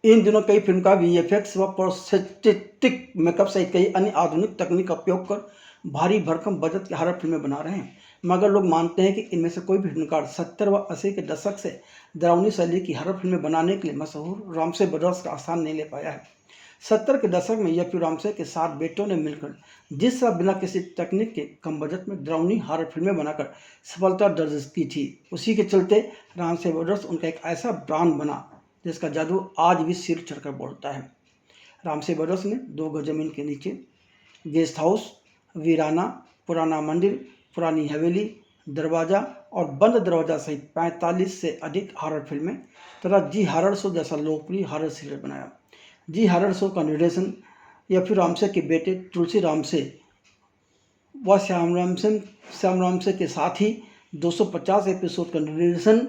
इन दिनों कई फिल्म का वीएफएक्स व प्रोस्थेटिक मेकअप सहित कई अन्य आधुनिक तकनीक का उपयोग कर भारी भरकम बजट की हॉरर फिल्में बना रहे हैं, मगर लोग मानते हैं कि इनमें से कोई भी फिल्मकार 70 व 80 के दशक से डरावनी शैली की हॉरर फिल्में बनाने के लिए मशहूर रामसे ब्रदर्स का स्थान नहीं ले पाया है। 70 के दशक में यह रामसे के 7 बेटों ने मिलकर जिस तरह बिना किसी तकनीक के कम बजट में डरावनी हॉरर फिल्में बनाकर सफलता दर्ज की थी, उसी के चलते रामसे ब्रदर्स उनका एक ऐसा ब्रांड बना जिसका जादू आज भी सिर चढ़कर बोलता है। रामसे ब्रदर्स ने 2 गज जमीन के नीचे, गेस्ट हाउस, वीराना, पुराना मंदिर, पुरानी हवेली, दरवाजा और बंद दरवाजा सहित 45 से अधिक हॉरर फिल्में तथा जी हॉरर शो जैसा लोकप्रिय हॉरर सीरियल बनाया। जी हॉरर शो का निर्देशन रामसे के बेटे तुलसी रामसे व श्याम रामसे के साथ ही 250 एपिसोड का निर्देशन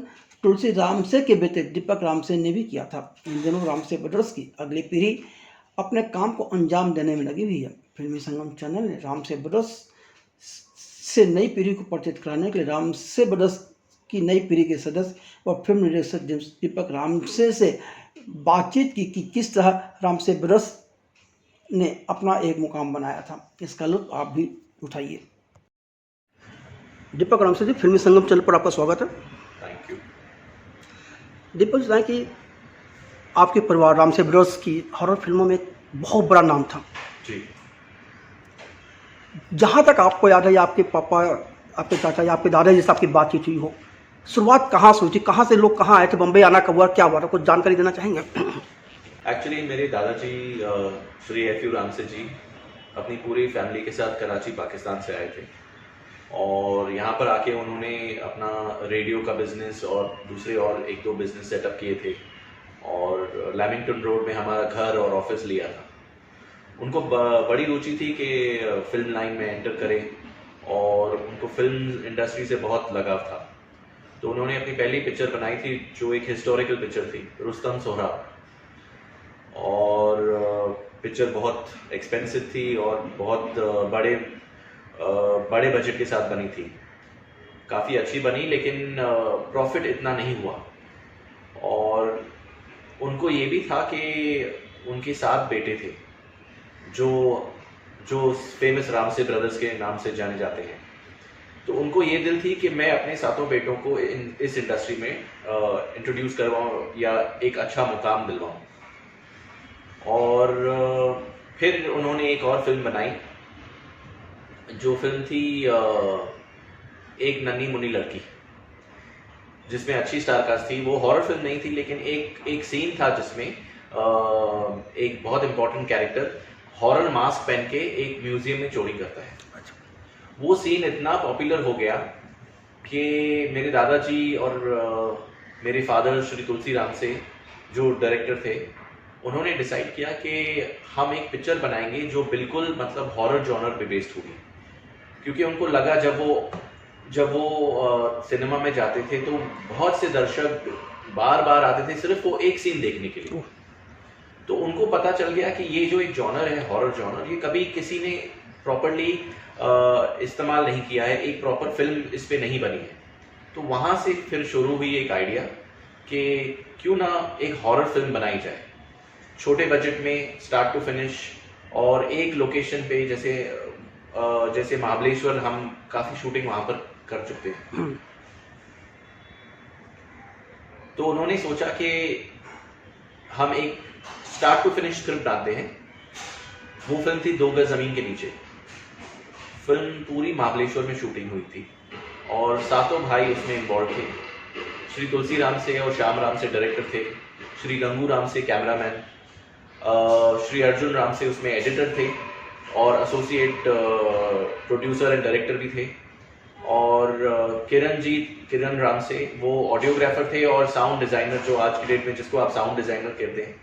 तुलसी रामसे के बेटे दीपक रामसे ने भी किया था। इन दिनों रामसे ब्रदर्स की अगली पीढ़ी अपने काम को अंजाम देने में लगी हुई है। फिल्मी संगम चैनल ने रामसे ब्रदर्स से नई पीढ़ी को परिचित कराने के लिए रामसे ब्रदर्स की नई पीढ़ी के सदस्य व फिल्म निर्देशक दीपक रामसे से बातचीत की कि किस तरह रामसे ब्रदर्स ने अपना एक मुकाम बनाया था। इसका लुत्फ आप भी उठाइए। दीपक रामसे जी, फिल्मी संगम चैनल पर आपका स्वागत है। Thank you. दीपक जी, कि आपके परिवार रामसे ब्रदर्स की हॉरर फिल्मों में एक बहुत बड़ा नाम था जी। जहाँ तक आपको याद है, या आपके पापा, आपके चाचा या आपके दादा जैसे आपकी बातचीत हुई हो, शुरुआत कहाँ से हुई थी? कहाँ से लोग कहाँ आए थे? बम्बई आना कब हुआ, क्या हुआ था? कुछ जानकारी देना चाहेंगे? एक्चुअली मेरे दादाजी श्री एफ.यू. रामसे जी अपनी पूरी फैमिली के साथ कराची पाकिस्तान से आए थे और यहाँ पर आके उन्होंने अपना रेडियो का बिज़नेस और दूसरे और 1-2 बिज़नेस सेटअप किए थे और लैमिंगटन रोड में हमारा घर और ऑफिस लिया था। उनको बड़ी रुचि थी कि फिल्म लाइन में एंटर करें और उनको फिल्म इंडस्ट्री से बहुत लगाव था। तो उन्होंने अपनी पहली पिक्चर बनाई थी जो एक हिस्टोरिकल पिक्चर थी, रुस्तम सोहराब, और पिक्चर बहुत एक्सपेंसिव थी और बहुत बड़े बजट के साथ बनी थी। काफ़ी अच्छी बनी लेकिन प्रॉफिट इतना नहीं हुआ और उनको ये भी था कि उनके 7 बेटे थे जो फेमस रामसे ब्रदर्स के नाम से जाने जाते हैं। तो उनको ये दिल थी कि मैं अपने 7 बेटों को इस इंडस्ट्री में इंट्रोड्यूस करवाऊँ या एक अच्छा मुकाम दिलवाऊँ। और फिर उन्होंने एक और फिल्म बनाई जो फिल्म थी एक नन्ही मुन्नी लड़की, जिसमें अच्छी स्टारकास्ट थी। वो हॉरर फिल्म नहीं थी लेकिन एक सीन था जिसमें एक बहुत इम्पोर्टेंट कैरेक्टर हॉरर मास्क पहन के एक म्यूजियम में चोरी करता है। वो सीन इतना पॉपुलर हो गया कि मेरे दादाजी और मेरे फादर श्री तुलसी रामसे जो डायरेक्टर थे, उन्होंने डिसाइड किया कि हम एक पिक्चर बनाएंगे जो बिल्कुल मतलब हॉरर जॉनर पे बेस्ड होगी, क्योंकि उनको लगा जब वो सिनेमा में जाते थे तो बहुत से दर्शक बार बार आते थे सिर्फ वो एक सीन देखने के लिए। तो उनको पता चल गया कि ये जो एक जॉनर है हॉरर जॉनर, ये कभी किसी ने प्रॉपरली इस्तेमाल नहीं किया है, एक प्रॉपर फिल्म इस पे नहीं बनी है। तो वहाँ से फिर शुरू हुई एक आइडिया कि क्यों ना एक हॉरर फिल्म बनाई जाए, छोटे बजट में स्टार्ट टू फिनिश, और एक लोकेशन पे जैसे महाबलेश्वर हम काफ़ी शूटिंग वहाँ पर कर चुके हैं। तो उन्होंने सोचा कि हम एक स्टार्ट टू फिनिश स्क्रिप्ट डालते हैं। वो फिल्म थी 2 गज जमीन के नीचे। फिल्म पूरी महाबलेश्वर में शूटिंग हुई थी और 7 भाई उसमें इन्वॉल्व थे। श्री तुलसी रामसे और श्याम रामसे डायरेक्टर थे, Shri Gangu Ramsay cameraman, Shri Arjun Ramsay उसमें एडिटर थे और एसोसिएट प्रोड्यूसर एंड डायरेक्टर भी थे, और किरण रामसे वो ऑडियोग्राफर थे और साउंड डिज़ाइनर, जो आज की डेट में जिसको आप साउंड डिज़ाइनर कहते हैं,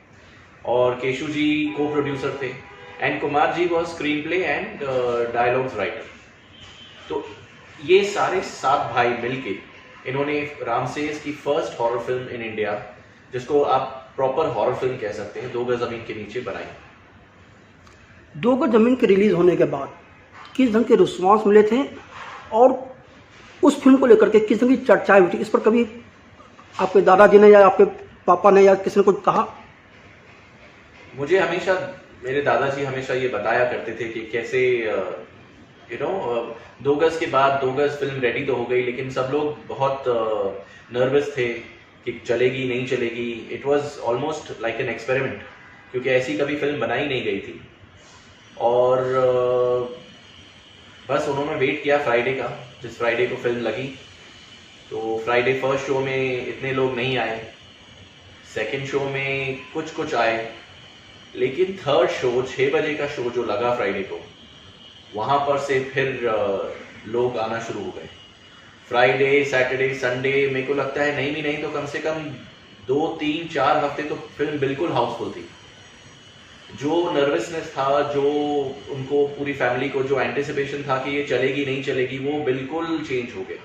और केशु जी को प्रोड्यूसर थे, and Kumar ji was screenplay and dialogues writer. तो ये सारे 7 भाई मिलके इन्होंने रामसेस की first horror film in India, जिसको आप प्रॉपर हॉरर फिल्म कह सकते हैं, 2 गज जमीन के नीचे बनाई। 2 गज जमीन के रिलीज होने के बाद किस ढंग के रिस्पॉन्स मिले थे और उस फिल्म को लेकर के किस ढंग की चर्चाएं हुई थी? इस पर कभी आपके दादाजी ने या आपके पापा ने या किसी ने कुछ कहा? मुझे हमेशा मेरे दादाजी हमेशा ये बताया करते थे कि कैसे यू नो 2 गज के बाद 2 गज फिल्म रेडी तो हो गई, लेकिन सब लोग बहुत नर्वस थे कि चलेगी नहीं चलेगी। It was almost like an experiment, क्योंकि ऐसी कभी फिल्म बनाई नहीं गई थी। और बस उन्होंने वेट किया फ्राइडे का, जिस फ्राइडे को फिल्म लगी। तो फ्राइडे फर्स्ट शो में इतने लोग नहीं आए, सेकंड शो में कुछ आए, लेकिन थर्ड शो 6 बजे का शो जो लगा फ्राइडे को, वहाँ पर से फिर लोग आना शुरू हो गए। फ्राइडे सैटरडे संडे मेरे को लगता है नहीं भी नहीं तो कम से कम 2-3-4 हफ्ते तो फिल्म बिल्कुल हाउसफुल थी। जो नर्वसनेस था, जो उनको पूरी फैमिली को जो एंटिसिपेशन था कि ये चलेगी नहीं चलेगी, वो बिल्कुल चेंज हो गया।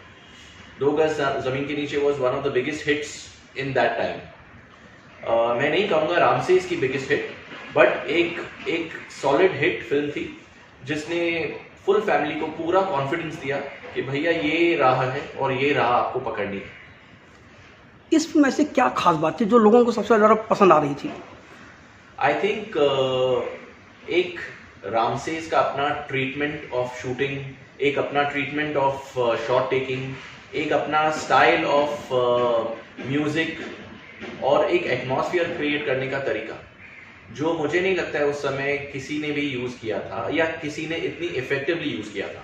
2 गज जमीन के नीचे was one of the biggest hits in that time. मैं नहीं कहूँगा रामसेस की बिगेस्ट हिट, बट एक सॉलिड हिट फिल्म थी जिसने फुल फैमिली को पूरा कॉन्फिडेंस दिया कि भैया ये राह है और ये राह आपको पकड़नी है। इस फिल्म में ऐसे क्या खास बात थी जो लोगों को सबसे ज़्यादा पसंद आ रही थी? आई थिंक एक रामसेस का अपना ट्रीटमेंट ऑफ शूटिंग, एक अपना ट्रीटमेंट ऑफ शॉट टेकिंग, एक अपना स्टाइल ऑफ म्यूजिक और एक एटमॉस्फेयर क्रिएट करने का तरीका, जो मुझे नहीं लगता है उस समय किसी ने भी यूज़ किया था या किसी ने इतनी इफेक्टिवली यूज़ किया था।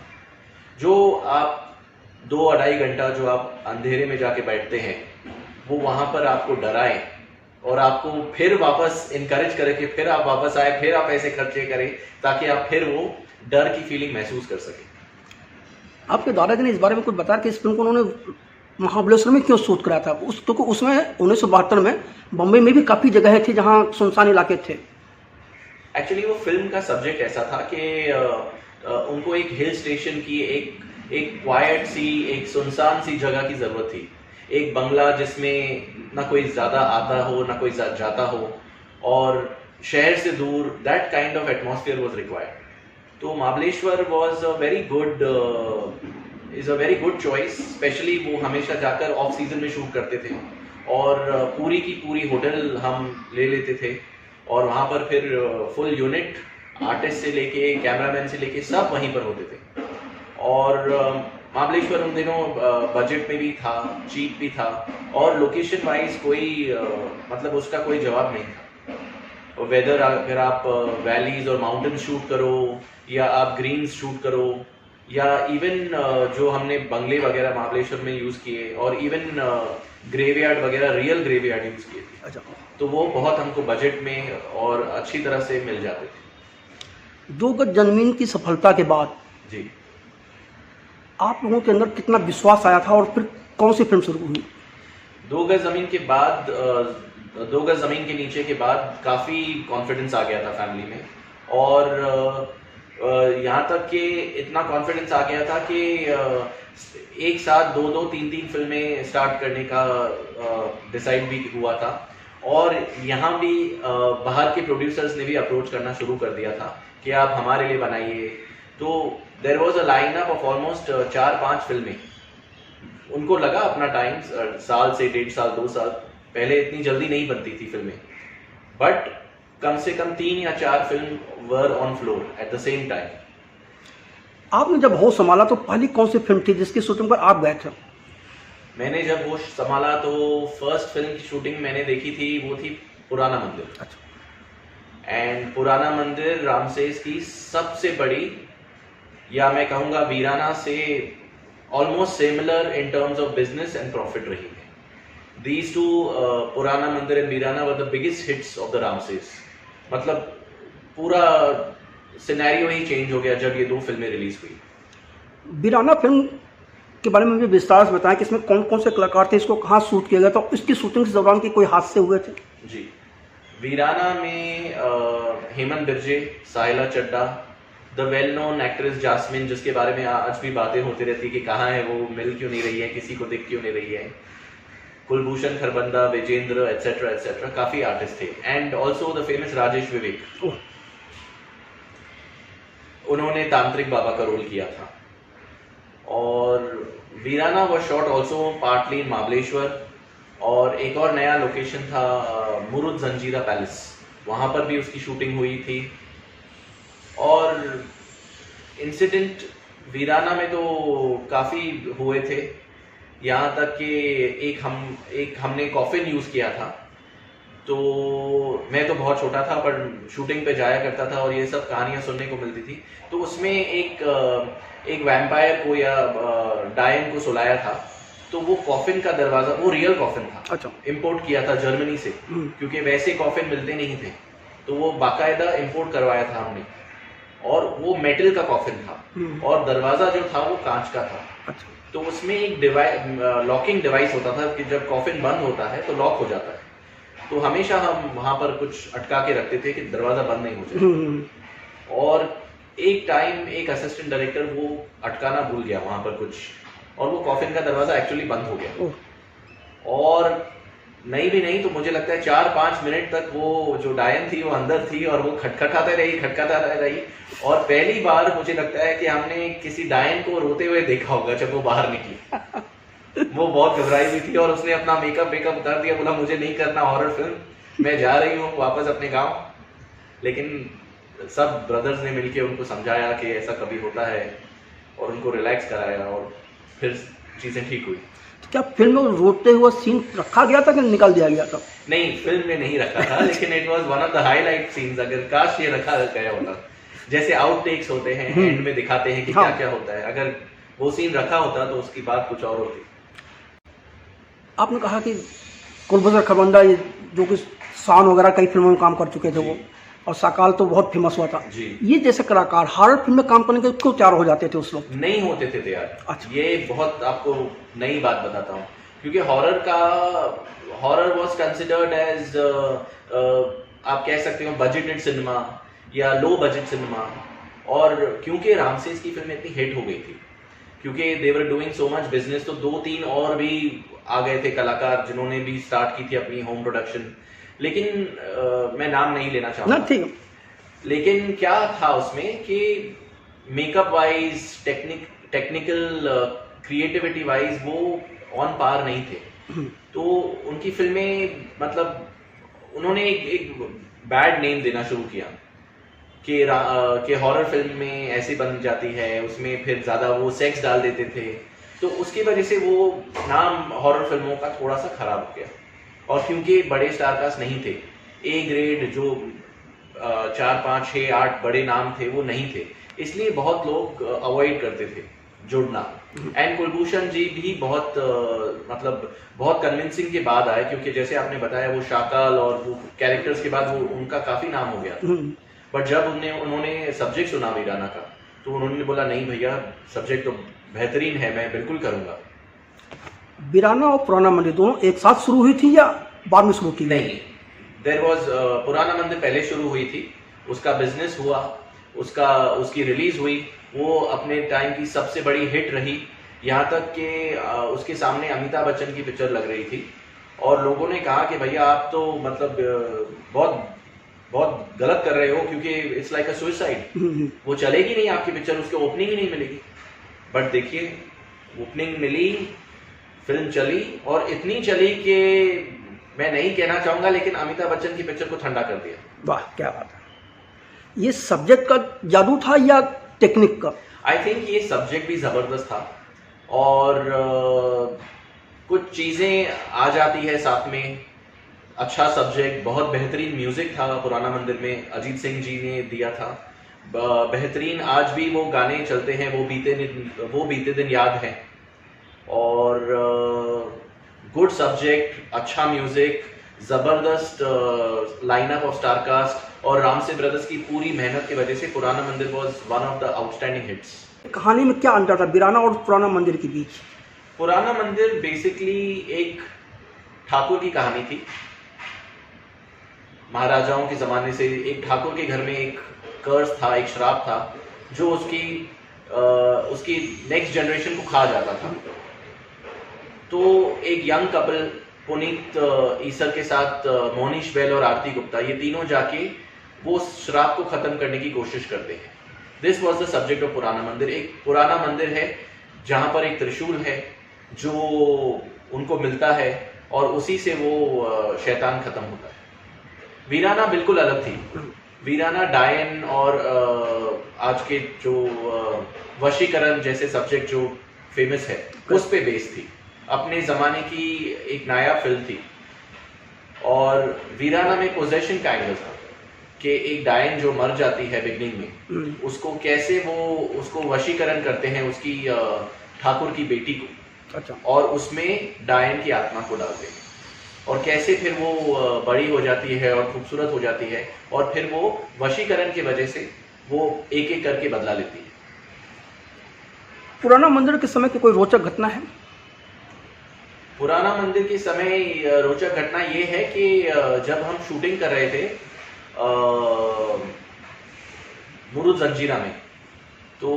जो आप 2-2.5 घंटा जो आप अंधेरे में जाके बैठते हैं, वो वहाँ पर आपको डराए और आपको फिर वापस इनकरेज करे कि फिर आप वापस आए, फिर आप ऐसे खर्चे करें ताकि आप फिर वो डर की फीलिंग महसूस कर सकें। आपके दादाजी ने इस बारे में कुछ बताया कि इस फिल्म को उन्होंने महाबलेश्वर में क्यों शूट कराया था? क्योंकि उसमें 1972 में बम्बई में भी काफ़ी जगह थी जहाँ सुनसान इलाके थे। एक्चुअली वो फिल्म का सब्जेक्ट ऐसा था कि उनको एक हिल स्टेशन की एक क्वाइट सी, एक सुनसान सी जगह की ज़रूरत थी। एक बंगला जिसमें ना कोई ज़्यादा आता हो ना कोई जाता हो, और शहर से दूर, that kind of atmosphere was required. तो Mahabaleshwar was a very good choice. Specially वो हमेशा जाकर ऑफ सीजन में शूट करते थे और पूरी की पूरी होटल हम ले लेते थे, और वहाँ पर फिर फुल यूनिट आर्टिस्ट से लेके कैमरामैन से लेके सब वहीं पर होते थे। और महाबलेश्वर उन दिनों बजट में भी था, चीप भी था, और लोकेशन वाइज कोई मतलब उसका कोई जवाब नहीं था। वेदर अगर आप वैलीज और माउंटेन्स शूट करो या आप ग्रीन्स शूट करो, या इवन जो हमने बंगले वगैरह महाबलेश्वर में यूज़ किए, और इवन ग्रेवयार्ड वगैरह, रियल ग्रेवयार्ड यूज़ किए थे। अच्छा, तो वो बहुत हमको बजट में और अच्छी तरह से मिल जाते थे। 2 गज जमीन की सफलता के बाद जी, आप लोगों के अंदर कितना विश्वास आया था और फिर कौन सी फिल्म शुरू हुई? 2 गज जमीन के बाद 2 गज जमीन के नीचे के बाद काफ़ी कॉन्फिडेंस आ गया था फैमिली में, और यहाँ तक कि इतना कॉन्फिडेंस आ गया था कि एक साथ 2-2, 3-3 फिल्में स्टार्ट करने का डिसाइड भी हुआ था। और यहाँ भी बाहर के प्रोड्यूसर्स ने भी अप्रोच करना शुरू कर दिया था कि आप हमारे लिए बनाइए। तो there was a lineup of almost 4-5 फिल्में। उनको लगा अपना टाइम, साल से 1.5 साल 2 साल पहले इतनी जल्दी नहीं बनती थी फिल्में, बट कम से कम 3 या 4 film were on floor at the same time. आपने जब होश संभाला तो पहली कौन सी फिल्म थी जिसकी शूटिंग पर आप गए थे? मैंने जब होश संभाला तो फर्स्ट फिल्म की शूटिंग मैंने देखी थी, वो थी पुराना मंदिर। अच्छा। एंड पुराना मंदिर रामसेस की सबसे बड़ी, या मैं कहूँगा वीराना से almost similar in terms of business and profit रही है। These two, Purana Mandir and Veerana were the biggest hits of the Ramsays. मतलब पूरा सिनेरियो ही चेंज हो गया जब ये 2 फिल्में रिलीज हुई। वीराना फिल्म के बारे में मुझे विस्तार से बताएं कि इसमें कौन कौन से कलाकार थे, इसको कहाँ शूट किया गया था, इसकी शूटिंग के दौरान के कोई हादसे हुए थे? जी, वीराना में Hemant Birje, Sahila Chadha, the well known actress Jasmin, जिसके बारे में आज भी बातें होती रहती कि कहाँ है वो, मिल क्यों नहीं रही है, किसी को दिख क्यों नहीं रही है, कुलभूषण खरबंदा, विजेंद्र एटसेट्रा एटसेट्रा, काफ़ी आर्टिस्ट थे। And also the famous Rajesh Vivek, उन्होंने तांत्रिक बाबा का रोल किया था। और Veerana was shot also partly in Mahabaleshwar, और एक और नया लोकेशन था मुरुद जंजीरा पैलेस, वहाँ पर भी उसकी शूटिंग हुई थी। और इंसिडेंट वीराना में तो काफ़ी हुए थे, यहाँ तक कि एक हमने कॉफिन यूज़ किया था। तो मैं तो बहुत छोटा था पर शूटिंग पे जाया करता था और ये सब कहानियाँ सुनने को मिलती थी। तो उसमें एक वैम्पायर को या डायन को सुलाया था, तो वो कॉफिन का दरवाज़ा, वो रियल कॉफिन था, अच्छा। इम्पोर्ट किया था जर्मनी से, क्योंकि वैसे कॉफिन मिलते नहीं थे, तो वो बाकायदा इम्पोर्ट करवाया था हमने। और वो मेटल का कॉफिन था और दरवाज़ा जो था वो कांच का था। अच्छा। तो उसमें एक लॉकिंग डिवाइस होता था कि जब कॉफिन बंद होता है तो लॉक हो जाता है। तो हमेशा हम वहाँ पर कुछ अटका के रखते थे कि दरवाज़ा बंद नहीं हो जाए। और एक टाइम एक असिस्टेंट डायरेक्टर वो अटकाना भूल गया वहाँ पर कुछ, और वो कॉफिन का दरवाज़ा एक्चुअली बंद हो गया। और नहीं भी नहीं तो मुझे लगता है 4-5 मिनट तक वो जो डायन थी वो अंदर थी और वो खटखटाते रही। और पहली बार मुझे लगता है कि हमने किसी डायन को रोते हुए देखा होगा जब वो बाहर निकली। वो बहुत घबराई हुई थी और उसने अपना मेकअप उतार दिया, बोला मुझे नहीं करना हॉरर फिल्म, मैं जा रही हूँ वापस अपने गाँव। लेकिन सब ब्रदर्स ने मिलके उनको समझाया कि ऐसा कभी होता है और उनको रिलैक्स कराया और फिर चीज़ें ठीक हुई। तो क्या फिल्म में रोते हुए सीन रखा गया था कि निकाल दिया गया था? नहीं, फिल्म में नहीं रखा था, लेकिन it was one of the highlight scenes. अगर काश ये रखा गया होता, जैसे आउटटेक्स होते हैं एंड में दिखाते हैं कि क्या क्या होता है, अगर वो सीन रखा होता तो उसकी बात कुछ और होती। आपने कहा कि कुलबदर खरबंदा ये जो कि शान वगैरह कई फिल्मों में काम कर चुके थे वो, और साकाल तो बहुत फेमस हुआ था जी। ये जैसे कलाकार हॉरर फिल्म में काम करने के क्यों तैयार हो जाते थे उस वक्त? नहीं होते थे यार। अच्छा। ये बहुत आपको नई बात बताता हूँ, क्योंकि हॉरर वाज कंसिडर्ड एज आप कह सकते हो बजटेड सिनेमा या लो बजट सिनेमा। और क्योंकि रामसेस की फिल्म इतनी हिट हो गई थी, क्योंकि they were doing so much business, तो 2-3 और भी आ गए थे कलाकार जिन्होंने भी स्टार्ट की थी अपनी होम प्रोडक्शन। लेकिन मैं नाम नहीं लेना चाहूँगा। ठीक है। लेकिन क्या था उसमें कि makeup wise, technical creativity wise वो ऑन पार नहीं थे। तो उनकी फिल्में मतलब उन्होंने एक बैड नेम देना शुरू किया कि हॉरर फिल्म में ऐसी बन जाती है, उसमें फिर ज़्यादा वो सेक्स डाल देते थे। तो उसकी वजह से वो नाम हॉरर फिल्मों का थोड़ा सा खराब हो गया। और क्योंकि बड़े स्टारकास्ट नहीं थे, ए ग्रेड जो 4-5-6-8 बड़े नाम थे वो नहीं थे, इसलिए बहुत लोग अवॉइड करते थे जुड़ना। एंड कुलभूषण जी भी बहुत कन्विंसिंग के बाद आए, क्योंकि जैसे आपने बताया वो शाकाल और वो कैरेक्टर्स के बाद वो उनका काफ़ी नाम हो गया था। बट जब उन्होंने सब्जेक्ट सुना वीराना का, तो उन्होंने बोला नहीं भैया सब्जेक्ट तो बेहतरीन है, मैं बिल्कुल करूँगा। वीराना और पुराना मंदिर दोनों एक साथ शुरू हुई थी या बाद में शुरू की? नहीं, देयर वाज पुराना मंदिर पहले शुरू हुई थी, उसका बिजनेस हुआ, उसकी रिलीज हुई, वो अपने टाइम की सबसे बड़ी हिट रही। यहाँ तक कि उसके सामने अमिताभ बच्चन की पिक्चर लग रही थी और लोगों ने कहा कि भैया आप तो मतलब बहुत गलत कर रहे हो, क्योंकि इट्स लाइक अ सुसाइड, वो चलेगी नहीं आपकी पिक्चर, उसकी ओपनिंग ही नहीं मिलेगी। बट देखिए ओपनिंग मिली, फिल्म चली और इतनी चली कि मैं नहीं कहना चाहूँगा, लेकिन अमिताभ बच्चन की पिक्चर को ठंडा कर दिया। वाह क्या बात है। ये सब्जेक्ट का जादू था या टेक्निक का? आई थिंक ये सब्जेक्ट भी ज़बरदस्त था और कुछ चीज़ें आ जाती है साथ में। अच्छा सब्जेक्ट, बहुत बेहतरीन म्यूज़िक था पुराना मंदिर में, अजीत सिंह जी ने दिया था बेहतरीन। आज भी वो गाने चलते हैं, वो बीते दिन याद है। और गुड सब्जेक्ट, अच्छा म्यूज़िक, ज़बरदस्त लाइनअप ऑफ स्टारकास्ट और रामसे ब्रदर्स की पूरी मेहनत की वजह से पुराना मंदिर was one of the outstanding hits. कहानी में क्या अंतर था वीराना और पुराना मंदिर के बीच? पुराना मंदिर बेसिकली एक ठाकुर की कहानी थी। महाराजाओं के ज़माने से एक ठाकुर के घर में एक कर्ज था, एक श्राप था, जो उसकी नेक्स्ट जनरेशन को खा जाता था। तो एक यंग कपल पुनीत ईसर के साथ मोनीश बैल और आरती गुप्ता, ये तीनों जाके वो श्राप को ख़त्म करने की कोशिश करते हैं। This was the subject of पुराना मंदिर। एक पुराना मंदिर है जहाँ पर एक त्रिशूल है जो उनको मिलता है और उसी से वो शैतान ख़त्म होता है। वीराना बिल्कुल अलग थी। वीराना डायन और आज के जो वशीकरण जैसे सब्जेक्ट जो फेमस है उस पे बेस्ड थी। अपने जमाने की एक नया फिल्म थी। और वीराना में पोजेशन का एंगल था कि एक डायन जो मर जाती है बिगनिंग में, उसको कैसे वो उसको वशीकरण करते हैं उसकी ठाकुर की बेटी को। अच्छा। और उसमें डायन की आत्मा को डालते हैं और कैसे फिर वो बड़ी हो जाती है और खूबसूरत हो जाती है और फिर वो वशीकरण की वजह से वो एक एक करके बदला लेती है। पुराना मंदिर के समय की कोई रोचक घटना है? पुराना मंदिर के समय रोचक घटना ये है कि जब हम शूटिंग कर रहे थे मुरुद जंजीरा में, तो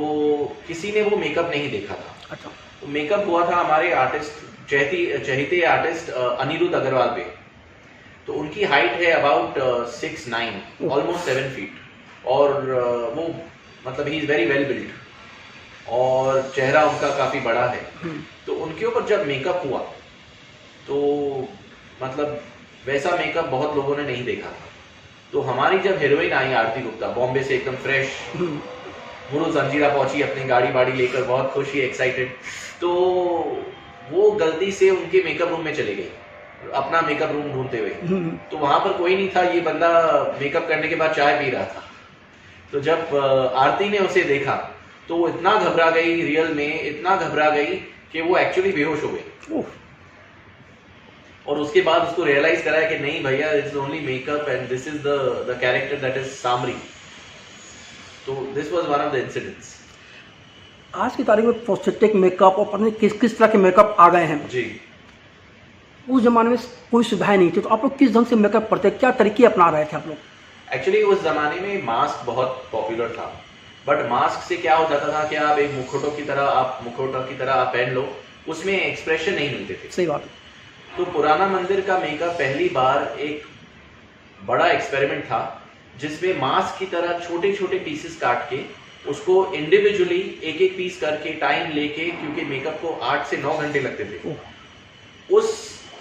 किसी ने वो मेकअप नहीं देखा था। अच्छा। तो मेकअप हुआ था हमारे आर्टिस्ट चहेते आर्टिस्ट अनिरुद्ध अग्रवाल पे। तो उनकी हाइट है अबाउट 6'9", ऑलमोस्ट 7 फीट। और वो मतलब he is very well build और चेहरा उनका काफी बड़ा है। तो उनके ऊपर जब मेकअप हुआ तो मतलब वैसा मेकअप बहुत लोगों ने नहीं देखा था। तो हमारी जब हीरोइन आई आरती गुप्ता बॉम्बे से एकदम फ्रेश, मुरुद जंजीरा पहुंची अपनी गाड़ी बाड़ी लेकर, बहुत खुश ही एक्साइटेड। तो वो गलती से उनके मेकअप रूम में चले गई अपना मेकअप रूम ढूंढते हुए। तो वहां पर कोई नहीं था। ये बंदा मेकअप करने के बाद चाय पी रहा था। तो जब आरती ने उसे देखा तो वो इतना घबरा गई, रियल में इतना घबरा गई कि वो एक्चुअली बेहोश हो गई। और उसके बाद उसको रियलाइज करा कि नहीं भैया, it's only makeup and this is the character that is Samri. तो this was one of the incidents. आज की तारीख में प्रोस्थेटिक मेकअप और पता नहीं किस किस तरह के मेकअप आ गए हैं जी। उस जमाने में कोई सुविधाएं नहीं थी, तो आप लोग किस ढंग से मेकअप करते, क्या तरीके अपना रहे थे आप लोग? एक्चुअली उस जमाने में मास्क बहुत पॉपुलर था, बट मास्क से क्या हो जाता था कि आप एक मुखौटों की तरह आप पहन लो, उसमें एक्सप्रेशन नहीं मिलते थे। सही बात है। तो पुराना मंदिर का मेकअप पहली बार एक बड़ा एक्सपेरिमेंट था जिसमें मास्क की तरह छोटे छोटे पीसेस काट के उसको इंडिविजुअली एक एक पीस करके टाइम लेके, क्योंकि मेकअप को 8 से 9 घंटे लगते थे, उस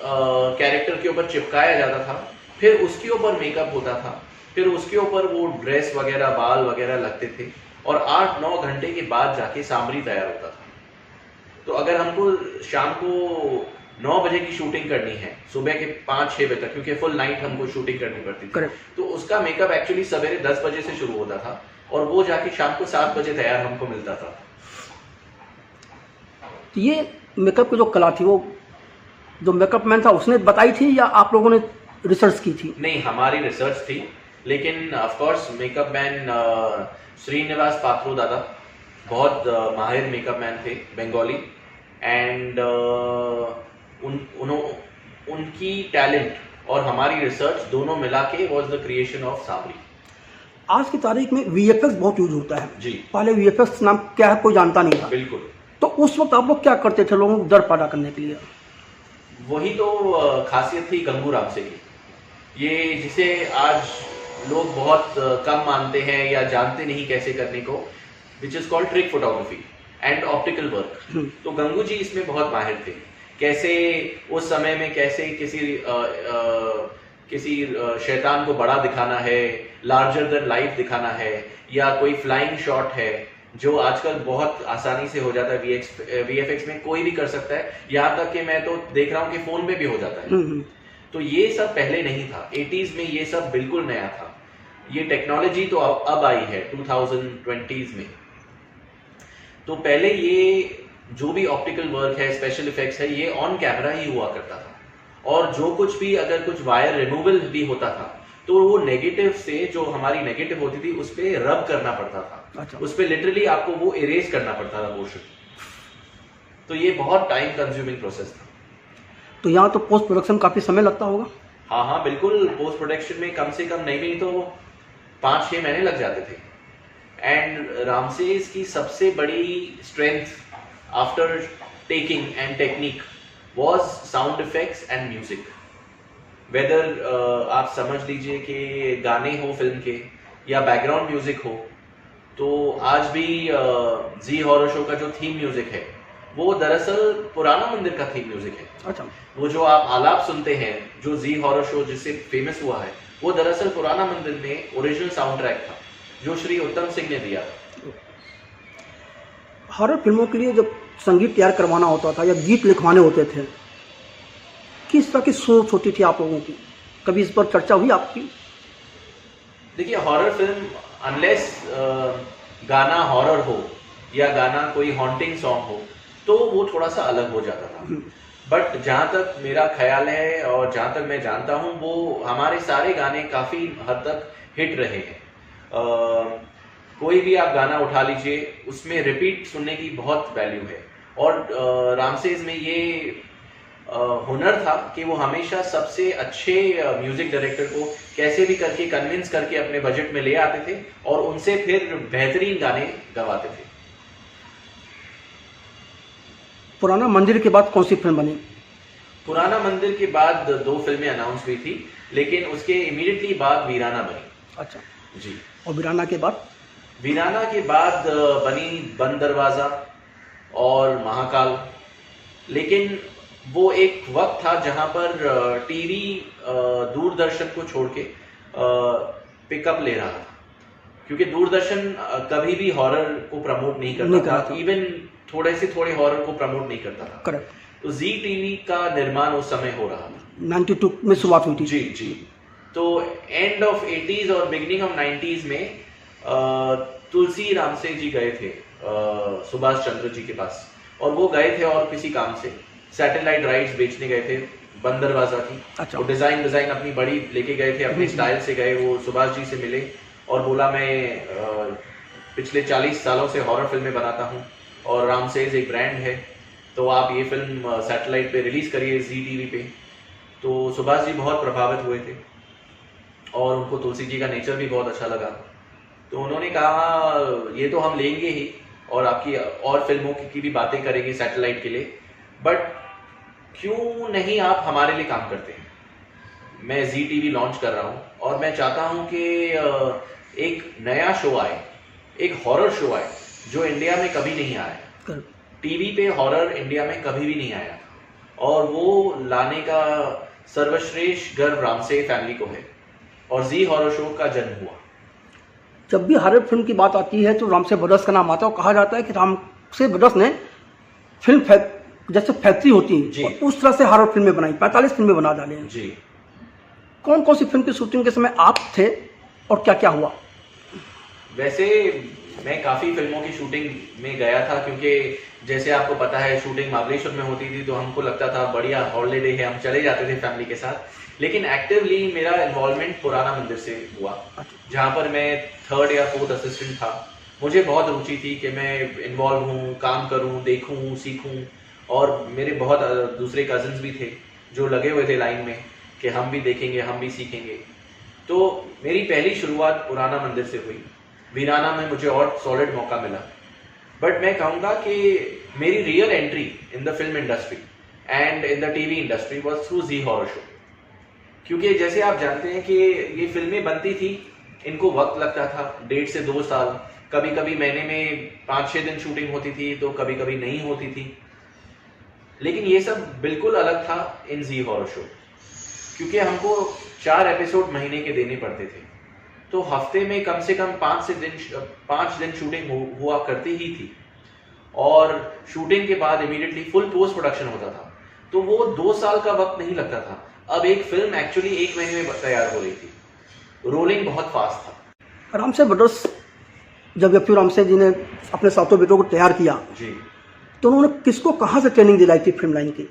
कैरेक्टर के ऊपर चिपकाया जाता था। फिर उसके ऊपर मेकअप होता था, फिर उसके ऊपर वो ड्रेस वगैरह बाल वगैरह लगते थे और 8-9 घंटे के बाद जाके सामरी तैयार होता था। तो अगर हमको शाम को 9 बजे की शूटिंग करनी है, सुबह के 5-6 बजे तक, क्योंकि फुल नाइट हमको शूटिंग करनी पड़ती थी, तो उसका मेकअप एक्चुअली सवेरे 10 बजे से शुरू होता था और वो जाके शाम को 7 बजे तैयार हमको मिलता था। तो ये मेकअप की जो कला थी, वो जो मेकअप मैन था उसने बताई थी या आप लोगों ने रिसर्च की थी? नहीं, हमारी रिसर्च थी, लेकिन of course makeup man Srinivas Patro दादा बहुत माहिर मेकअप मैन थे, बंगाली। एंड उनकी टैलेंट और हमारी रिसर्च दोनों मिला के वाज द क्रिएशन ऑफ सामरी। आज की तारीख में वीएफएक्स बहुत यूज होता है जी। पहले वीएफएक्स नाम क्या है कोई जानता नहीं था। बिल्कुल। तो उस वक्त आप लोग क्या करते थे लोगों को डर पैदा करने के लिए? वही तो खासियत थी गंगू रामसे की, ये जिसे आज लोग बहुत कम मानते हैं या जानते नहीं कैसे करने को, which is called trick photography and optical work. तो गंगू जी इसमें बहुत माहिर थे। कैसे उस समय में कैसे किसी शैतान को बड़ा दिखाना है, लार्जर देन लाइफ दिखाना है, या कोई फ्लाइंग शॉट है जो आजकल बहुत आसानी से हो जाता है, वीएफएक्स में कोई भी कर सकता है, यहाँ तक कि मैं तो देख रहा हूँ कि फोन पे भी हो जाता है। तो ये सब पहले नहीं था, 80s में ये सब बिल्कुल नया था। ये टेक्नोलॉजी तो अब आई है 2020s में। तो पहले ये जो भी ऑप्टिकल वर्क है, स्पेशल इफेक्ट्स है, ये ऑन कैमरा ही हुआ करता था। और जो कुछ भी अगर कुछ वायर रिमूवल भी होता था तो वो नेगेटिव से, जो हमारी नेगेटिव होती थी, उस पर रब करना पड़ता था। अच्छा। उस पर लिटरली आपको वो इरेज करना पड़ता था पोर्शन। तो ये बहुत टाइम कंज्यूमिंग प्रोसेस था। तो यहाँ तो पोस्ट प्रोडक्शन काफ़ी समय लगता होगा? हाँ हाँ बिल्कुल, पोस्ट प्रोडक्शन में कम से कम नहीं तो 5-6 महीने लग जाते थे। एंड रामसेस की सबसे बड़ी strength after taking and technique was sound effects and music. Whether आप समझ लीजिए कि गाने हो फिल्म के या बैकग्राउंड म्यूजिक हो, तो आज भी जी हॉरर शो का जो थीम म्यूजिक है वो दरअसल पुराना मंदिर का थीम म्यूजिक है। अच्छा। वो जो आप आलाप सुनते हैं, जो जी हॉरर शो जिससे फेमस हुआ है, वो दरअसल पुराना मंदिर में ओरिजिनल साउंड ट्रैक था जो श्री उत्तम सिंह ने दिया। हॉरर फिल्मों के लिए जब संगीत तैयार करवाना होता था या गीत लिखवाने होते थे, किस तरह की सोच होती थी आप लोगों की? कभी इस पर चर्चा हुई आपकी? देखिए, हॉरर फिल्म अनलेस गाना हॉरर हो या गाना कोई हॉन्टिंग सॉन्ग हो तो वो थोड़ा सा अलग हो जाता था। बट जहाँ तक मेरा ख्याल है और जहाँ तक मैं जानता हूँ, वो हमारे सारे गाने काफ़ी हद तक हिट रहे हैं। कोई भी आप गाना उठा लीजिए, उसमें रिपीट सुनने की बहुत वैल्यू है। और रामसेज में ये हुनर था कि वो हमेशा सबसे अच्छे म्यूजिक डायरेक्टर को कैसे भी करके कन्विंस करके अपने बजट में ले आते थे और उनसे फिर बेहतरीन गाने गवाते थे। पुराना मंदिर के बाद कौन सी फिल्म बनी? पुराना मंदिर के बाद 2 फिल्में अनाउंस हुई थी, लेकिन उसके इमीडिएटली बाद वीराना बनी। अच्छा जी। और वीराना के बाद? वीराना के बाद बनी बंद दरवाज़ा और महाकाल। लेकिन वो एक वक्त था जहां पर टीवी दूरदर्शन को छोड़ के पिकअप ले रहा था, क्योंकि दूरदर्शन कभी भी हॉरर को प्रमोट नहीं करता था, इवन थोड़े से थोड़े हॉरर को प्रमोट नहीं करता था। करेक्ट। तो जी टीवी का निर्माण उस समय हो रहा था, 92 में शुरुआत हुई थी। जी जी। तो एंड ऑफ 80s और बिगिनिंग ऑफ 90s में तुलसी रामसे जी गए थे सुभाष चंद्र जी के पास, और वो गए थे और किसी काम से सैटेलाइट राइट्स बेचने गए थे बंद दरवाजा की। अच्छा। वो डिजाइन अपनी बड़ी लेके गए थे, अपने स्टाइल से गए। वो सुभाष जी से मिले और बोला, मैं पिछले 40 सालों से हॉरर फिल्में बनाता हूँ और रामसेज एक ब्रांड है, तो आप ये फिल्म सैटेलाइट पे रिलीज करिए, जी टीवी पे। तो सुभाष जी बहुत प्रभावित हुए थे और उनको तुलसी जी का नेचर भी बहुत अच्छा लगा। तो उन्होंने कहा, ये तो हम लेंगे ही और आपकी और फिल्मों की भी बातें करेंगे सैटेलाइट के लिए, बट क्यों नहीं आप हमारे लिए काम करते हैं। मैं जी टीवी लॉन्च कर रहा हूँ और मैं चाहता हूँ कि एक नया शो आए, एक हॉरर शो आए जो इंडिया में कभी नहीं आया। टीवी पे हॉरर इंडिया में कभी भी नहीं आया, और वो लाने का सर्वश्रेष्ठ गर्व रामसे फैमिली को है, और जी हॉरर शो का जन्म हुआ। जब भी हॉरर फिल्म की बात आती है तो रामसे ब्रदर्स का नाम आता है, और कहा जाता है कि रामसे ब्रदर्स ने फिल्म जैसे फैक्ट्री होती है और उस तरह से हॉरर फिल्में बनाई, 45 फिल्में बना डाले हैं। जी। कौन कौन सी फिल्म की शूटिंग के समय आप थे और क्या क्या हुआ? वैसे मैं काफ़ी फिल्मों की शूटिंग में गया था, क्योंकि जैसे आपको पता है शूटिंग महाबलेश्वर में होती थी, तो हमको लगता था बढ़िया हॉलीडे है, हम चले जाते थे फैमिली के साथ। लेकिन एक्टिवली मेरा इन्वॉल्वमेंट पुराना मंदिर से हुआ, जहाँ पर मैं 3rd या 4th असिस्टेंट था। मुझे बहुत रुचि थी कि मैं इन्वॉल्व हूँ, काम करूँ, देखूँ, सीखूँ, और मेरे बहुत दूसरे कजन्स भी थे जो लगे हुए थे लाइन में कि हम भी देखेंगे, हम भी सीखेंगे। तो मेरी पहली शुरुआत पुराना मंदिर से हुई। वीराना में मुझे और सॉलिड मौका मिला, बट मैं कहूँगा कि मेरी real entry in the film industry and in the TV industry was through Zee horror show. क्योंकि जैसे आप जानते हैं कि ये फिल्में बनती थी, इनको वक्त लगता था 1.5 से 2 साल, कभी कभी महीने में 5-6 दिन शूटिंग होती थी, तो कभी कभी नहीं होती थी। लेकिन ये सब बिल्कुल अलग था इन जी हॉरर शो, क्योंकि हमको 4 एपिसोड महीने के देने पड़ते थे, तो हफ्ते में कम से कम 5 दिन शूटिंग हुआ करती ही थी, और शूटिंग के बाद इमीडिएटली फुल पोस्ट प्रोडक्शन होता था। तो वो 2 साल का वक्त नहीं लगता था। अब एक फिल्म एक्चुअली 1 महीने में तैयार हो रही थी, रोलिंग बहुत फास्ट था। रामसे ब्रदर्स जब एफ रामसे जी ने अपने सातों बेटों को तैयार किया जी, तो उन्होंने किसको कहाँ से ट्रेनिंग दिलाई थी फिल्म लाइन की?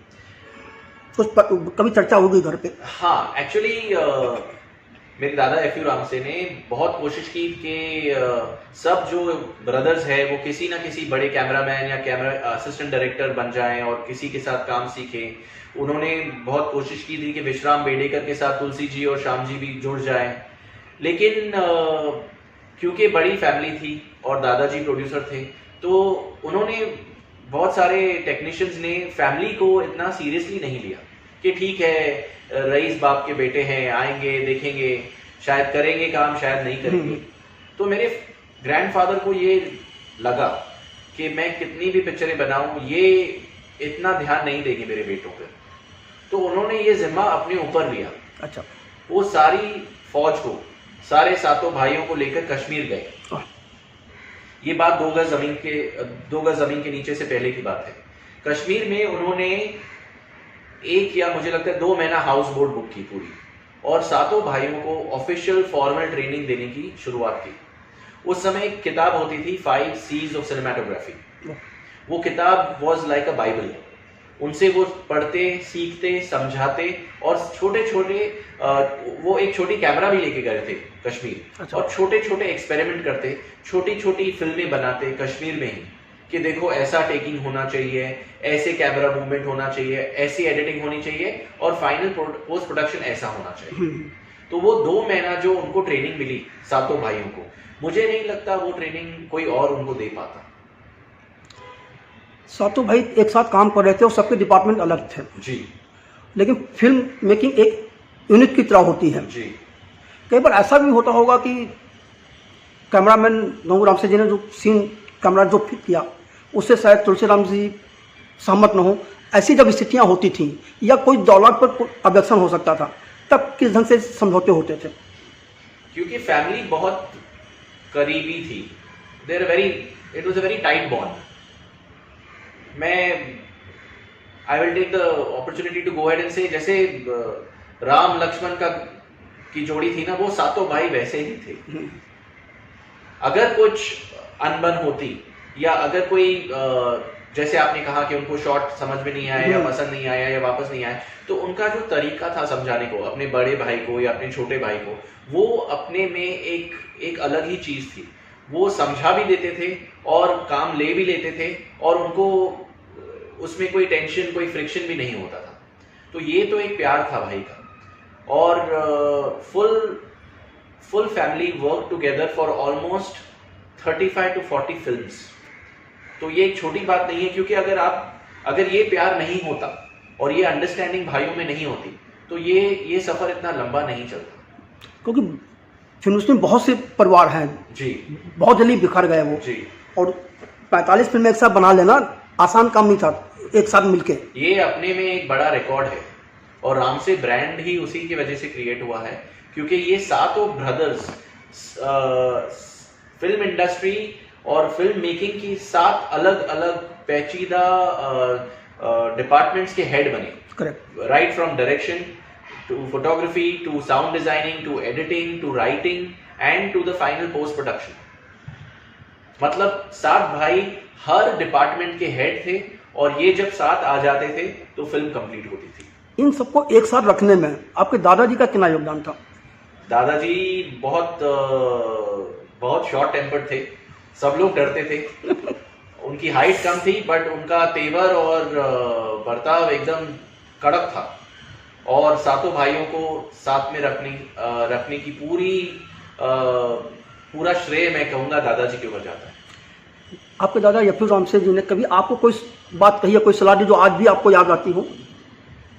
कुछ कभी चर्चा होगी घर पे? हाँ, एक्चुअली मेरे दादा एफ रामसे ने बहुत कोशिश की कि सब जो ब्रदर्स है वो किसी ना किसी बड़े कैमरामैन या कैमरा असिस्टेंट डायरेक्टर बन जाएं और किसी के साथ काम सीखें। उन्होंने बहुत कोशिश की थी कि विश्राम बेडेकर के साथ तुलसी जी और श्याम जी भी जुड़ जाएं, लेकिन क्योंकि बड़ी फैमिली थी और दादाजी प्रोड्यूसर थे, तो उन्होंने बहुत सारे टेक्नीशियंस ने फैमिली को इतना सीरियसली नहीं लिया कि ठीक है, रईस बाप के बेटे हैं, आएंगे, देखेंगे, शायद करेंगे काम, शायद नहीं करेंगे। तो मेरे ग्रैंडफादर को ये लगा कि मैं कितनी भी पिक्चरें बनाऊं, ये इतना ध्यान नहीं देंगे मेरे बेटों पर, तो उन्होंने ये जिम्मा अपने ऊपर लिया। अच्छा। वो सारी फौज को, सारे सातों भाइयों को लेकर कश्मीर गए। ये बात 2 गज जमीन के नीचे से पहले की बात है। कश्मीर में उन्होंने एक या मुझे लगता है 2 महीना हाउस बोट बुक की पूरी, और सातों भाइयों को ऑफिशियल फॉर्मल ट्रेनिंग देने की शुरुआत की। उस समय एक किताब होती थी 5 C's ऑफ सिनेमेटोग्राफी। वो किताब वॉज लाइक अ बाइबल। उनसे वो पढ़ते, सीखते, समझाते, और छोटे छोटे वो एक छोटी कैमरा भी लेके गए थे कश्मीर। अच्छा। और छोटे छोटे एक्सपेरिमेंट करते, छोटी छोटी फिल्में बनाते कश्मीर में ही, कि देखो ऐसा टेकिंग होना चाहिए, ऐसे कैमरा मूवमेंट होना चाहिए, ऐसी एडिटिंग होनी चाहिए, और फाइनल पोस्ट प्रोडक्शन ऐसा होना चाहिए। तो वो 2 महीना जो उनको ट्रेनिंग मिली सातों भाइयों को, मुझे नहीं लगता वो ट्रेनिंग कोई और उनको दे पाता। सातों भाई एक साथ काम कर रहे थे और सबके डिपार्टमेंट अलग थे जी लेकिन फिल्म मेकिंग एक यूनिट की तरह होती है। जी। कई बार ऐसा भी होता होगा कि कैमरामैन गंगू राम से जी ने जो सीन कैमरा जो फिट किया उससे शायद तुलसीराम जी सहमत न हो, ऐसी जब स्थितियाँ होती थी या कोई दौलत पर ऑब्जेक्शन हो सकता था, तब किस ढंग से समझौते होते थे? क्योंकि फैमिली बहुत करीबी थी। It was a very tight bond. I will take the opportunity to go ahead and say, जैसे राम लक्ष्मण की जोड़ी थी ना, वो सातों भाई वैसे ही थे। अगर कुछ अनबन होती, या अगर कोई जैसे आपने कहा कि उनको शॉट समझ में नहीं आया या पसंद नहीं आया या वापस नहीं आया, तो उनका जो तरीका था समझाने को अपने बड़े भाई को या अपने छोटे भाई को, वो अपने में एक अलग ही चीज थी। वो समझा भी देते थे और काम ले भी लेते थे, और उनको उसमें कोई टेंशन, कोई फ्रिक्शन भी नहीं होता था। तो ये तो एक प्यार था भाई का। और full family work together for almost 35 to 40 films. तो ये एक छोटी बात नहीं है, क्योंकि अगर ये प्यार नहीं होता और ये अंडरस्टैंडिंग भाइयों में नहीं होती, तो ये सफर इतना लंबा नहीं चलता। क्योंकि फिल्म में बहुत से परिवार हैं जी, बहुत जल्दी बिखर गए वो जी। और 45 फिल्में एक साथ बना लेना आसान काम नहीं था एक साथ मिलके। ये अपने में एक बड़ा रिकॉर्ड है, और राम से ब्रांड ही उसी की वजह से क्रिएट हुआ है, क्योंकि ये सातों ब्रदर्स फिल्म इंडस्ट्री और फिल्म मेकिंग की 7 अलग अलग पेचीदा डिपार्टमेंट्स के हेड बने। Correct. Right from direction to photography to sound designing to editing to writing and to the final post production. मतलब 7 भाई हर डिपार्टमेंट के हेड थे, और ये जब 7 आ जाते थे तो फिल्म कंप्लीट होती थी। इन सबको एक साथ रखने में आपके दादाजी का कितना योगदान था? दादाजी बहुत शॉर्ट टेम्पर्ड थे, सब लोग डरते थे। उनकी हाइट कम थी, बट उनका तेवर और बर्ताव एकदम कड़क था, और सातों भाइयों को साथ में रखने की पूरा श्रेय मैं कहूँगा दादाजी के ऊपर जाता है। आपके दादा यफूर रामसे जी ने कभी आपको कोई बात कही है, कोई सलाह दी जो आज भी आपको याद आती हो?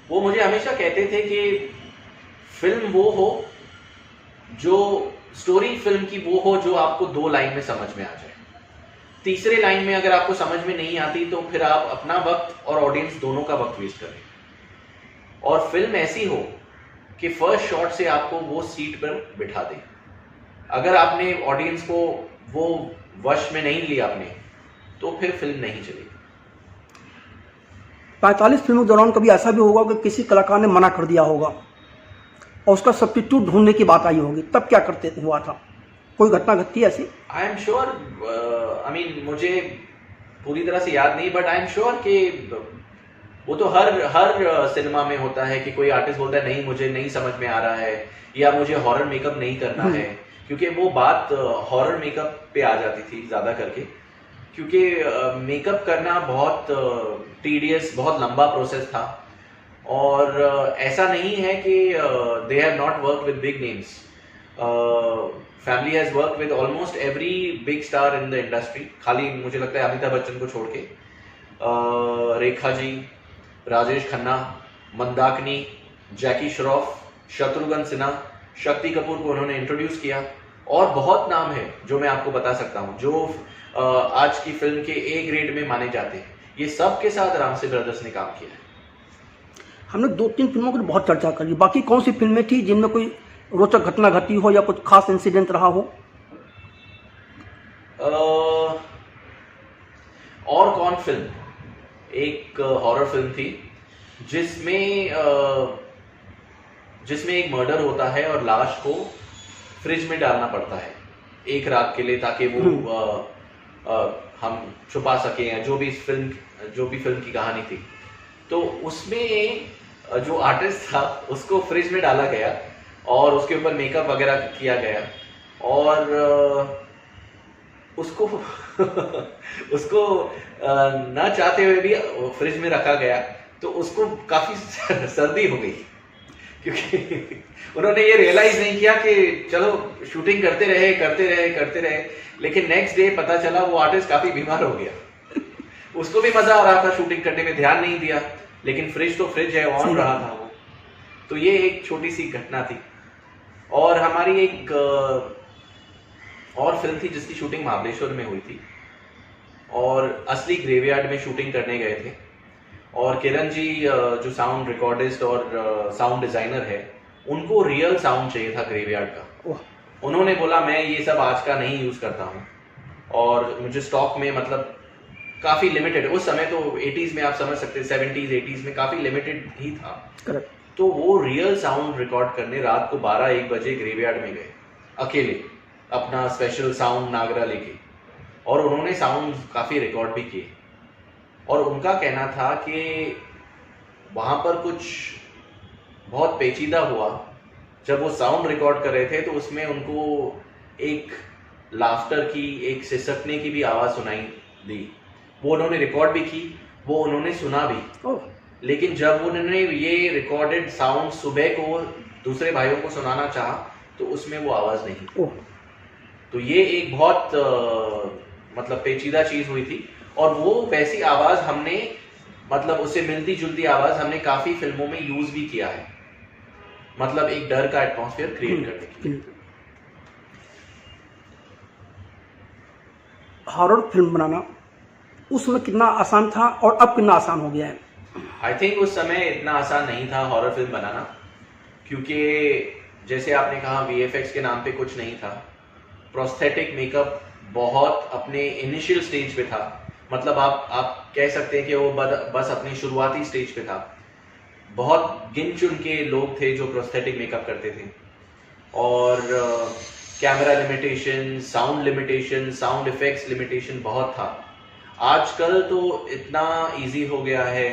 वो मुझे हमेशा कहते थे कि फिल्म वो हो जो स्टोरी फिल्म की वो हो जो आपको 2 लाइन में समझ में आ जाए। तीसरे लाइन में अगर आपको समझ में नहीं आती, तो फिर आप अपना वक्त और ऑडियंस दोनों का वक्त वेस्ट करें। और फिल्म ऐसी हो कि फर्स्ट शॉट से आपको वो सीट पर बिठा दे। अगर आपने ऑडियंस को वो वश में नहीं लिया आपने, तो फिर फिल्म नहीं चलेगी। 45 फिल्मों के दौरान कभी ऐसा भी होगा कि किसी कलाकार ने मना कर दिया होगा और उसका सब्स्टिट्यूट ढूंढने की बात आई होगी, तब क्या करते हुआ था? कोई घटना घटती है ऐसी? आई एम श्योर, मुझे पूरी तरह से याद नहीं, बट आई एम श्योर कि वो तो हर सिनेमा में होता है कि कोई आर्टिस्ट बोलता है नहीं मुझे नहीं समझ में आ रहा है, या मुझे हॉरर मेकअप नहीं करना है, क्योंकि वो बात हॉरर मेकअप पे आ जाती थी ज़्यादा करके, क्योंकि मेकअप करना बहुत टीडियस, बहुत लंबा प्रोसेस था। और ऐसा नहीं है कि they have not work with big names. Family has work with almost every big star in the industry, खाली मुझे लगता है अमिताभ बच्चन को छोड़ के। रेखा जी, राजेश खन्ना, मंदाकिनी, जैकी श्रॉफ, शत्रुघ्न सिन्हा, शक्ति कपूर को उन्होंने इंट्रोड्यूस किया, और बहुत नाम है जो मैं आपको बता सकता हूँ जो आज की फिल्म के ए ग्रेड में माने जाते हैं। ये सब के साथ रामसे ब्रदर्स ने काम किया है। हमने 2-3 फिल्मों की बहुत चर्चा करी, बाकी कौन सी फिल्में थी जिनमें कोई रोचक घटना घटी हो या कुछ खास इंसिडेंट रहा हो? और कौन फिल्म एक हॉरर फिल्म थी जिसमें जिसमें एक मर्डर होता है और लाश को फ्रिज में डालना पड़ता है एक रात के लिए, ताकि वो हम छुपा सकें, या जो भी फिल्म की कहानी थी। तो उसमें जो आर्टिस्ट था उसको फ्रिज में डाला गया और उसके ऊपर मेकअप वगैरह किया गया, और उसको उसको ना चाहते हुए भी फ्रिज में रखा गया, तो उसको काफी सर्दी हो गई, क्योंकि उन्होंने ये रियलाइज नहीं किया कि चलो शूटिंग करते रहे, लेकिन नेक्स्ट डे पता चला वो आर्टिस्ट काफी बीमार हो गया। उसको भी मजा आ रहा था शूटिंग करने में, ध्यान नहीं दिया, लेकिन फ्रिज तो फ्रिज है, ऑन रहा था वो। तो ये एक छोटी सी घटना थी। और हमारी एक और फिल्म थी जिसकी शूटिंग महाबलेश्वर में हुई थी, और असली ग्रेवयार्ड में शूटिंग करने गए थे, और किरण जी जो साउंड रिकॉर्डिस्ट और साउंड डिजाइनर है, उनको रियल साउंड चाहिए था ग्रेवयार्ड का। उन्होंने बोला मैं ये सब आज का नहीं यूज करता हूँ, और मुझे स्टॉक में मतलब काफी लिमिटेड, उस समय तो 80s में आप समझ सकते हैं, 70s 80s में काफी लिमिटेड ही था। करेक्ट। तो वो रियल साउंड रिकॉर्ड करने रात को 12-1 बजे ग्रेवयार्ड में गए अकेले, अपना स्पेशल साउंड नागरा लेके, और उन्होंने साउंड काफी रिकॉर्ड भी किए। और उनका कहना था कि वहां पर कुछ बहुत पेचीदा हुआ। जब वो साउंड रिकॉर्ड कर रहे थे तो उसमें उनको एक लाफ्टर की, एक सिसकने की भी आवाज सुनाई दी। वो उन्होंने रिकॉर्ड भी की, वो उन्होंने सुना भी। लेकिन जब उन्होंने ये रिकॉर्डेड साउंड सुबह को दूसरे भाइयों को सुनाना चाहा तो उसमें वो आवाज नहीं। तो ये एक बहुत मतलब पेचीदा चीज हुई थी, और वो वैसी आवाज हमने, मतलब उससे मिलती जुलती आवाज हमने काफी फिल्मों में यूज भी किया है, मतलब एक डर का एटमॉस्फेयर क्रिएट करने के लिए। हॉरर फिल्म बनाना उसमें कितना आसान था और अब कितना आसान हो गया है? आई थिंक उस समय इतना आसान नहीं था हॉरर फिल्म बनाना, क्योंकि जैसे आपने कहा VFX के नाम पे कुछ नहीं था। प्रोस्थेटिक मेकअप बहुत अपने इनिशियल स्टेज पे था, मतलब आप कह सकते हैं कि वो बस अपनी शुरुआती स्टेज पे था। बहुत गिन चुन के लोग थे जो प्रोस्थेटिक मेकअप करते थे, और camera limitation, sound limitation, sound effects limitation बहुत था। आजकल तो इतना इजी हो गया है,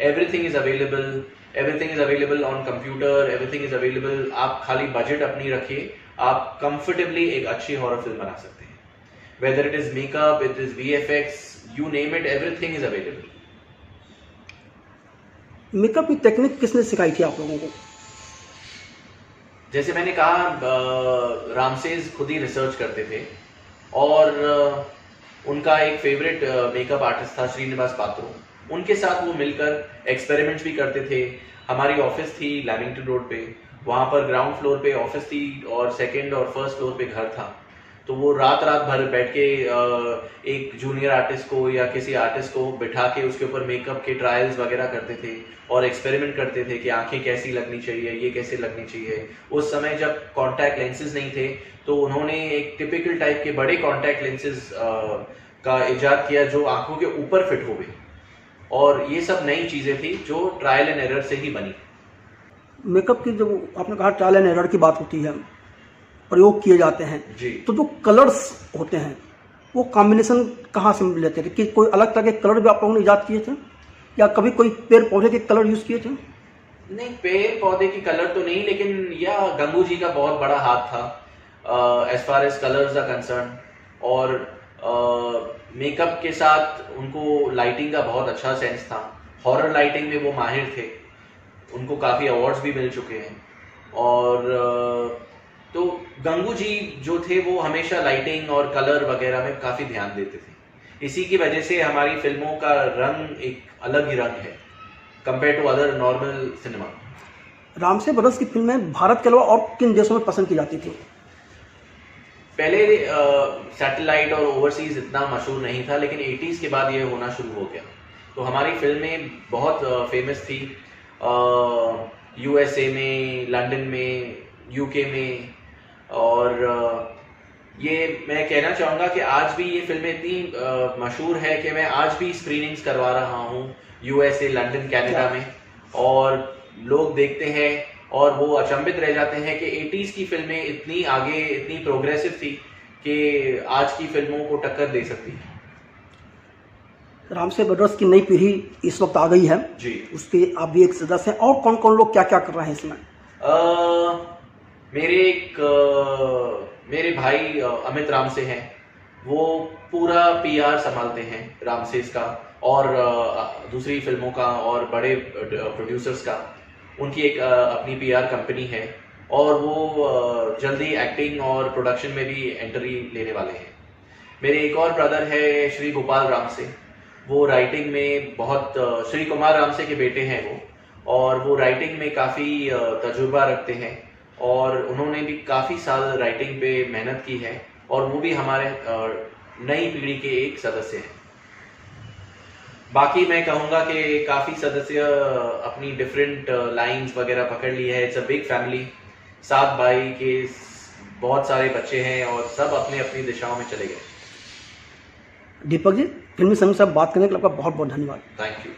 everything is available on computer, everything is available. आप खाली बजट अपनी रखिए, आप कंफर्टेबली एक अच्छी हॉरर फिल्म बना सकते हैं। Whether it is makeup, it is VFX, you name it, everything is available. Makeup की टेक्निक किसने सिखाई थी आप लोगों को? जैसे मैंने कहा, रामसेज खुद ही रिसर्च करते थे, और उनका एक फेवरेट मेकअप आर्टिस्ट था श्रीनिवास पात्रो। उनके साथ वो मिलकर एक्सपेरिमेंट्स भी करते थे। हमारी ऑफिस थी लैमिंगटन रोड पे, वहाँ पर ग्राउंड फ्लोर पे ऑफिस थी और सेकंड और फर्स्ट फ्लोर पे घर था। तो वो रात भर बैठ के एक जूनियर आर्टिस्ट को या किसी आर्टिस्ट को बिठा के उसके ऊपर मेकअप के ट्रायल्स वगैरह करते थे और एक्सपेरिमेंट करते थे कि आंखें कैसी लगनी चाहिए, ये कैसे लगनी चाहिए। उस समय जब कॉन्टैक्ट लेंसेज नहीं थे तो उन्होंने एक टिपिकल टाइप के बड़े कॉन्टैक्ट लेंसेज का इजाद किया जो आंखों के ऊपर फिट हो गए, और ये सब नई चीजें थी जो ट्रायल एंड एरर से ही बनी। मेकअप की जब आपने कहा ट्रायल एंड एरर की बात होती है, प्रयोग किए जाते हैं जी, तो जो कलर्स होते हैं वो कॉम्बिनेशन कहाँ से लेते थे? कि कोई अलग तरह के कलर भी आप लोगों ने ईजाद किए थे, या कभी कोई पेड़ पौधे के कलर यूज किए थे? नहीं, पेड़ पौधे की कलर तो नहीं, लेकिन या गंगू जी का बहुत बड़ा हाथ था as far as colours are concerned, और मेकअप के साथ उनको लाइटिंग का बहुत अच्छा सेंस था। हॉरर लाइटिंग में वो माहिर थे, उनको काफ़ी अवार्ड्स भी मिल चुके हैं। और तो गंगू जी जो थे वो हमेशा लाइटिंग और कलर वगैरह में काफ़ी ध्यान देते थे। इसी की वजह से हमारी फिल्मों का रंग एक अलग ही रंग है compare to other normal cinema. Ramsay brothers की फिल्में भारत के अलावा और किन देशों में पसंद की जाती थी? पहले सैटेलाइट और ओवरसीज इतना मशहूर नहीं था, लेकिन 80s के बाद ये होना शुरू हो गया। तो हमारी फिल्में बहुत फेमस थी USA में, लंदन में, यूके में। और ये मैं कहना चाहूँगा कि आज भी ये फिल्में इतनी मशहूर है कि मैं आज भी स्क्रीनिंग्स करवा रहा हूँ यूएसए, लंदन, कनाडा में, और लोग देखते हैं और वो अचंभित रह जाते हैं कि 80s की फिल्में इतनी आगे, इतनी प्रोग्रेसिव थी कि आज की फिल्मों को टक्कर दे सकती है। रामसे ब्रदर्स की नई पीढ़ी इस वक्त आ गई है जी। उसके आप भी एक सदस्य हैं, और कौन कौन लोग क्या क्या कर रहे हैं इसमें? मेरे भाई अमित रामसे हैं, वो पूरा पीआर संभालते हैं रामसेस का और दूसरी फिल्मों का और बड़े प्रोड्यूसर्स का। उनकी एक अपनी पीआर कंपनी है और वो जल्दी एक्टिंग और प्रोडक्शन में भी एंट्री लेने वाले हैं। मेरे एक और ब्रदर है श्री गोपाल रामसे, वो राइटिंग में बहुत श्री कुमार रामसे के बेटे हैं वो, और वो राइटिंग में काफ़ी तजुर्बा रखते हैं और उन्होंने भी काफ़ी साल राइटिंग पे मेहनत की है और वो भी हमारे नई पीढ़ी के एक सदस्य हैं। बाकी मैं कहूँगा कि काफ़ी सदस्य अपनी डिफरेंट लाइंस वगैरह पकड़ ली है। इट्स अ बिग फैमिली, 7 भाई के बहुत सारे बच्चे हैं और सब अपनी अपनी दिशाओं में चले गए। दीपक जी, फिल्मी संघ से बात करने के लिए आपका बहुत बहुत धन्यवाद। Thank you.